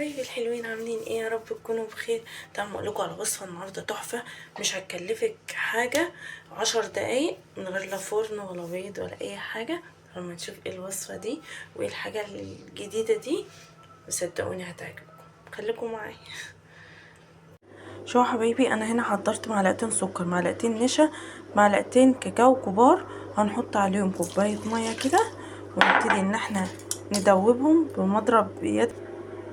حبايبي الحلوين عاملين ايه؟ يا رب تكونوا بخير. تعالوا اقول لكم على وصفه النهارده تحفه، مش هتكلفك حاجه. 10 دقايق من غير لا فرن ولا بيض ولا اي حاجه. لما نشوف ايه الوصفه دي وايه الحاجه الجديده دي، صدقوني هتعجبكم. خليكم معايا. شو حبايبي، انا هنا حضرت معلقتين سكر، معلقتين نشا، معلقتين كاكاو كبار. هنحط عليهم كوبايه ميه كده، ونبتدي ان احنا ندوبهم بمضرب بيد.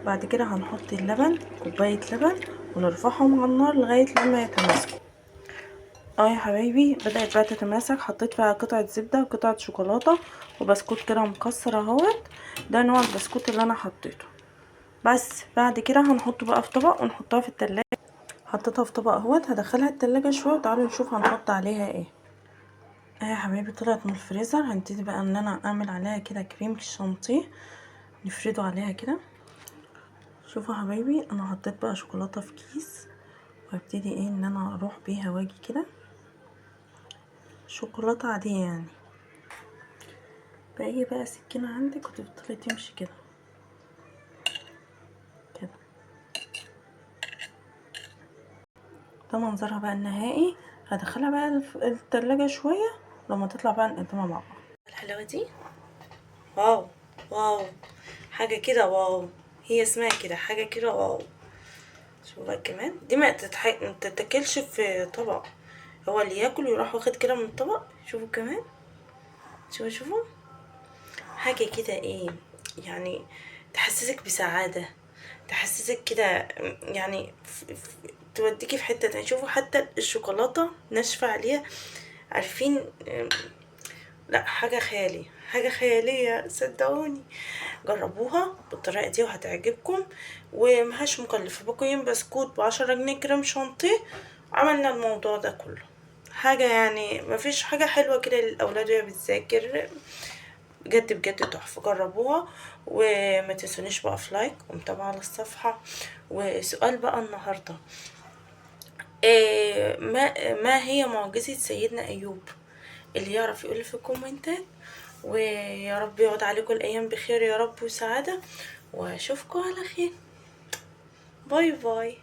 بعد كده هنحط اللبن، كوبايه لبن، ونرفعهم على النار لغايه لما يتماسكوا. يا حبايبي بدات بقى تتماسك. حطيت فيها قطعه زبده وقطعه شوكولاته وبسكوت كده مكسر اهوت. ده نوع البسكوت اللي انا حطيته. بس بعد كده هنحطه بقى في طبق ونحطها في التلاجة. حطيتها في طبق اهوت، هدخلها التلاجة شويه وتعالوا نشوف هنحط عليها ايه. يا حبايبي طلعت من الفريزر. هنبتدي بقى ان انا اعمل عليها كده كريم شانتيه، نفرده عليها كده. شوفوا حبايبي، انا حطيت بقى شوكولاته في كيس، وهبتدي ايه ان انا اروح بيها واجي كده. شوكولاته عاديه يعني. باجي بقى سكينه عندك وتفضلي تمشي كده كده. ده منظرها بقى النهائي. هدخلها بقى التلاجة شويه، لما تطلع بقى نقدمها مع بعض. الحلاوه دي واو واو، حاجه كده واو. هي اسمها كده حاجه كده واو. شوفوا بقى كمان دي ما تتاكلش في طبق، هو اللي ياكل ويروح واخد كده من الطبق. شوفوا كمان، شوفوا حاجه كده ايه يعني، تحسسك بسعاده، تحسسك كده يعني توديكي في حته تانية. شوفوا حتى الشوكولاته ناشفه عليها، عارفين؟ لا حاجه خيالي، حاجه خياليه صدقوني. جربوها بالطريقه دي وهتعجبكم، ومهاش مكلفه. باكوين بسكوت ب10 جنيه، كريم شانتيه. عملنا الموضوع ده كله حاجه يعني مفيش حاجه حلوه كده للاولاد وهي بتذاكر. بجد بجد تحفه، جربوها. وما تنسونيش بقى في لايك ومتابعه على الصفحه. وسؤال بقى النهارده، ما هي معجزة سيدنا أيوب؟ اللي يعرف يقول في الكومنتات. ويا رب يقعد عليكم الأيام بخير يا رب وسعادة، وأشوفكم على خير. باي باي.